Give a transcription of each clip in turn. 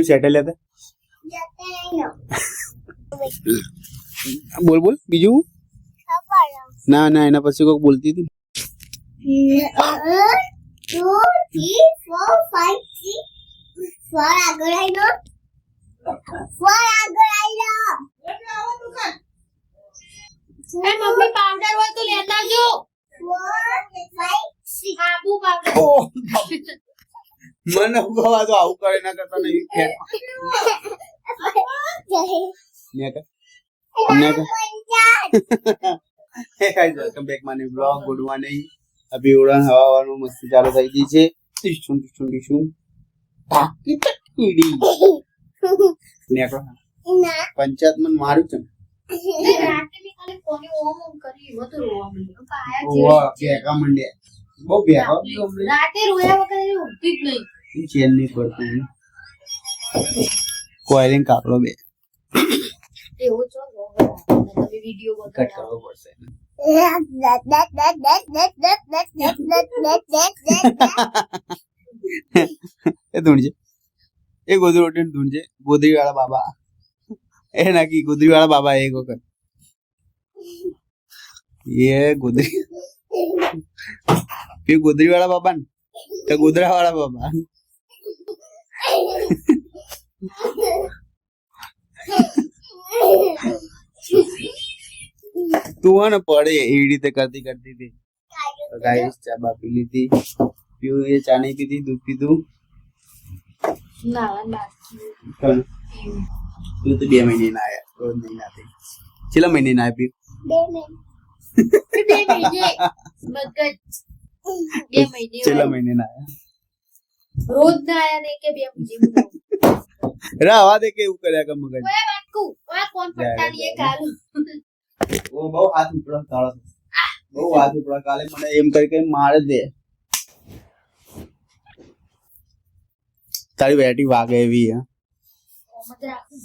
settle હતા બોલ બોલ બીજું ના ના એના પછી કોક બોલતી હતી 1 2 3 4 5 6 4 આગળ આવી લો 4 આગળ આવી લો એ મમ્મી પાવડર હોય તો લેતા આવજો 4 5 6 આબુ પાવડર મને ઉગવા તો આવું કરે ના કરતા નહીં welcome back my blog good morning અભી ઉડાન હવાનું મસ્તી ચાલુ થઈ ગઈ છે ટીશું ટીશું ટીશું ટાકી ટકીડી નેકો ના પંચાયત માં મારું છે રાતે મે ખાલી કોને ઓમ ઓમ કરી વધુ રોવા મળ્યો પાયા ઓવા બેકા મંડે બહુ બેકા રાતે રોયા વગર ઊઠી જ નહીં ચેન નહીં પડતું કોઈલિંગ કાપડો બે એવો છો તમે વિડિયો કટ કરવો પડશે એ ધૂણજે એ ગોદરી રોટી ધૂણજે ગોદરી વાળા બાબા એ નાખી ગોદરી વાળા બાબા એક વખત એ ગોદરી વાળા બાબા ને કે ગોદરા વાળા બાબા તું હે ને પડે એવી રીતે કરતી કરતી હતી તો ગાઈસ ચા બા પી લીધી પીવું એ ચા નહીં પીધી દૂધ પીધું ના બાકી તું તો 2 મહિને ના આયા રોજ નહીં નાતી છેલ્લા મહિને ના આપી 2 મહિને મગજ 2 મહિને છેલ્લા મહિને ના આયા રોજ ના આયા ને કે 2 મહિને રાવા દે કે એવું કર્યા કે મગજ ઓય વાટકુ ઓય કોણ પટ્ટા લીએ કાલ ઓ બહુ હાથ ઉપર તાળો બહુ હાથ ઉપર કાલે મને એમ કરી મારે દે તારી બેટી વાગે એવી હે મત રાખું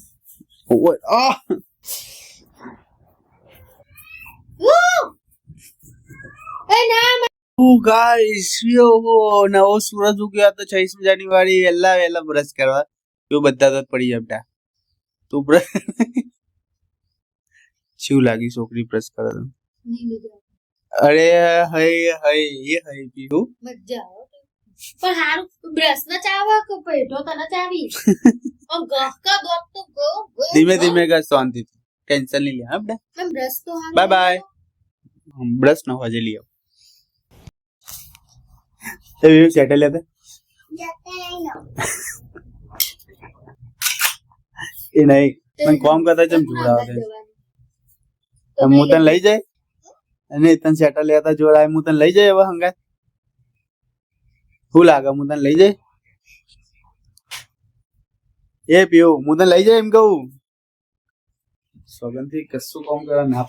ઓય આ એ ના ગાઈસ યો નવો સૂરજ ઉગ્યો તો 26 જાન્યુઆરી વેલા બ્રશ કરવા તો બધા તો પડી જતા તું બ્રશ શું લાગી છોકરી બ્રશ કરે તો નહીં મજા અરે હઈ પીવું મજા આવે પણ હારું બ્રશ ના ચાવા કે પેટો તને ચાવી ઓ ગહ કા ગહ તો ગો ધીમે ધીમે કર શાંતિ ટેન્શન નહીં લે હા બેટા મેં બ્રશ તો હારું બાય બાય બ્રશ ન હોજે લીયો એ સેટલ હતા એ નહીં પણ કોમ કરતા જેમ જોડાવે હું તને લઈ જાય અને તને સેટલ લેતા જોડાય હું તને લઈ જાય હવે હંગાત શું લાગે હું તને લઈ જાય એ પીવું હું તને લઈ જાય એમ કહું સોગંદથી કશું કામ કરવા ના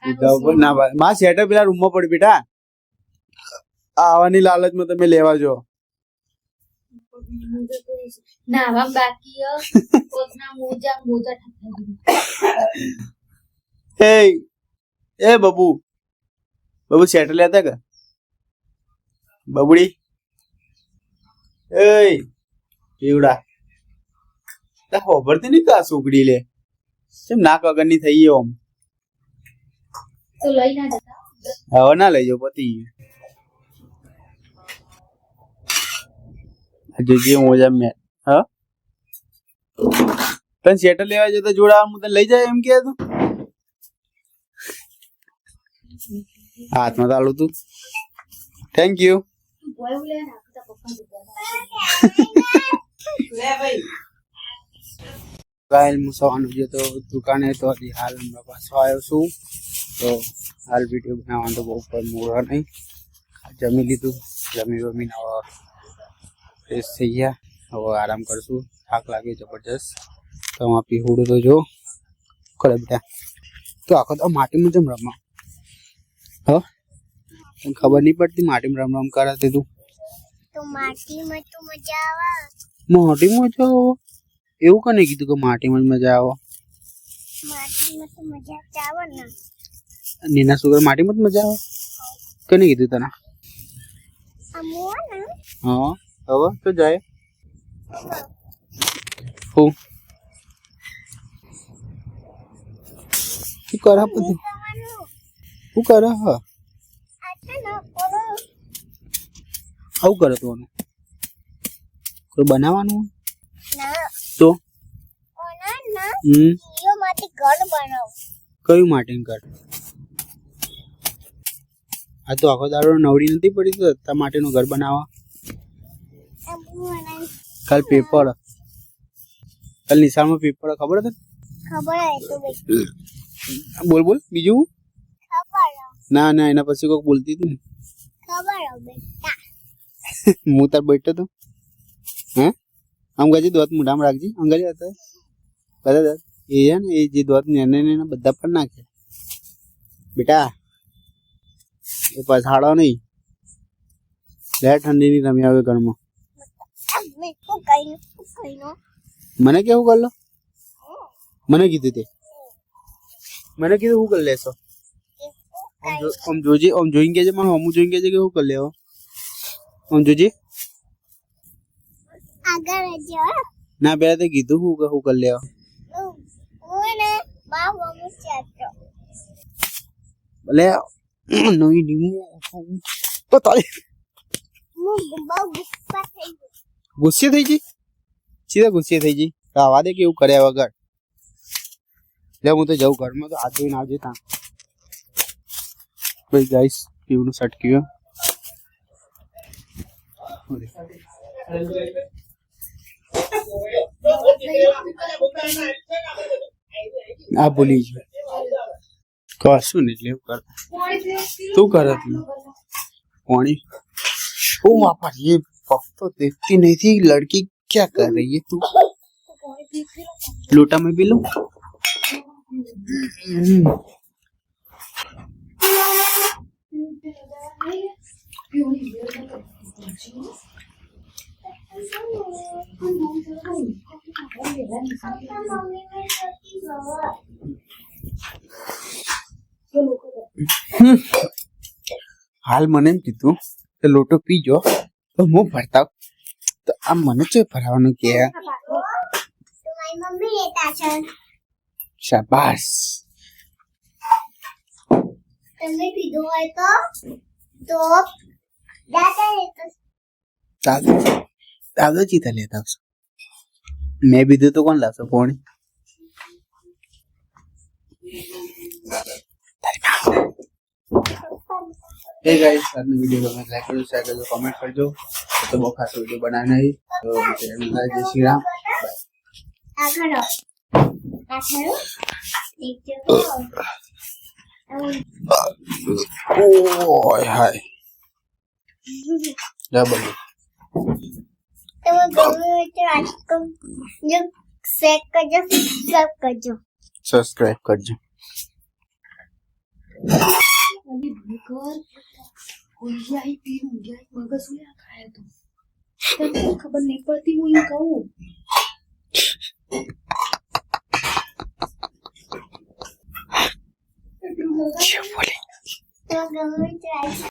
એ તો 100% ના ભાઈ માં સેટર પેલા રૂમમાં પડી બેટા આવવાની લાલચમાં તમે લેવા જો નાવા બાકી પોતના મોજા એ બબુ સેટર લેતા કે બબુડી એ પીવડા તા ખબરતી નહીં કા સુગડી લે કેમ નાક વગરની થઈ ઓમ તો લઈ ના જતા હવે ના લઈ જાવ પતિ જે મોજા મેં હા તને સેટર લેવા જતા જોડા હું તને લઈ જાય એમ કે તું હાથમાં તાળું તું થેન્ક યુ બોય લે નાખતા પપ્પા ગાયલ મુસાવાનું જે તો દુકાને તો હતી હાલ હમણાં પાછો આવ્યો છું તો હાલ વિડીયો બનાવવાનું તો બહુ પર મોડા નહીં જમી લીધું જમીને હવે ફ્રેશ થઈ ગયા હવે આરામ કરશું થાક લાગે જબરજસ્ત તો આમાં પીહુડું તો જો કરે બેટા તો આખો તો માટીમાં જેમ રમવા હ તને ખબર નહીં પડતી માટીમાં રમ કરાતી તું તો માટીમાં તો મજા આવે માટીમાં મજા આવે એવું કને કીધું કે માટીમાં જ મજા આવે માટીમાં તો મજા આવે ને નીના સુગર માટીમાં જ મજા આવે કને કીધું તને અમુઆ ને હા હવે તો જાય હું શું કરે બધું શું કરે હ આવું કરે તું કોઈ બનાવવાનું તો કયું માટે કર આ તો આખો દાડો નવડી નથી પડી તો તારા માટેનું ઘર બનાવવા કાલ પેપર કાલ નિશાળમાં પેપર ખબર હતી બોલ બોલ બીજું ના ના એના પછી કોઈક બોલતી હતી હું તાર બેઠો તો હે આમ ગાજી દોત મોઢામાં રાખજે અંગાજી હતા બધા દોત એ છે ને એ જે દોત ને બધા પર નાખે બેટા એ પછાડો નહીં લે ઠંડી ની રમી આવે ઘરમાં મને કેવું કર લો મને કીધું તે મને કીધું હું કરી લેશો આમ જોજે આમ જોઈને કેજે મને હમું જોઈને કેજે કે હું કરી લેવો આમ જોજે ના પેલા તે કીધું હું કે હું કરી લેવો ભલે નવી નીમું તો તારી ગુસ્સે થઈ જઈ સીધા ગુસ્સે થઈ જઈ આવા દે કેવું કર્યા વગર લે હું તો જઉં ઘરમાં તો હાથ ધોઈને આવજે ત્યાં ભાઈ ગાઈસ પીવાનું સટક્યું આ ભૂલી ગયો કશું નહીં એટલે એવું કર તું કરે પાણી ओ पापा ये तो देखती नहीं थी लड़की क्या कर रही है तू लोटा में भी लो हाल મને એમ કીધું કે લોટો પીજો તો હું ભરતા તો આ મને છે ભરાવાનું કે શાબાશ તમે પીધો હોય તો દાદા ચીતા લેતા આવશો મેં પીધું તો કોણ લાવશો પાણી हे गाइस આજનો વિડિયો ગમે લાઈક કરજો શેર કરજો કમેન્ટ કરજો તો બહુ ખાસ વિડિયો બનાવના है तो चैनल में जय श्री राम ओए हाय डबल તમે ગમે તો આજકો જો શેર કરજો सब्सक्राइब करજો अभी भूकर कोई आई तीन गया मगज में खाया तो खबर नहीं पड़ती वो यूं कहूँ बोले તમે ગમે તો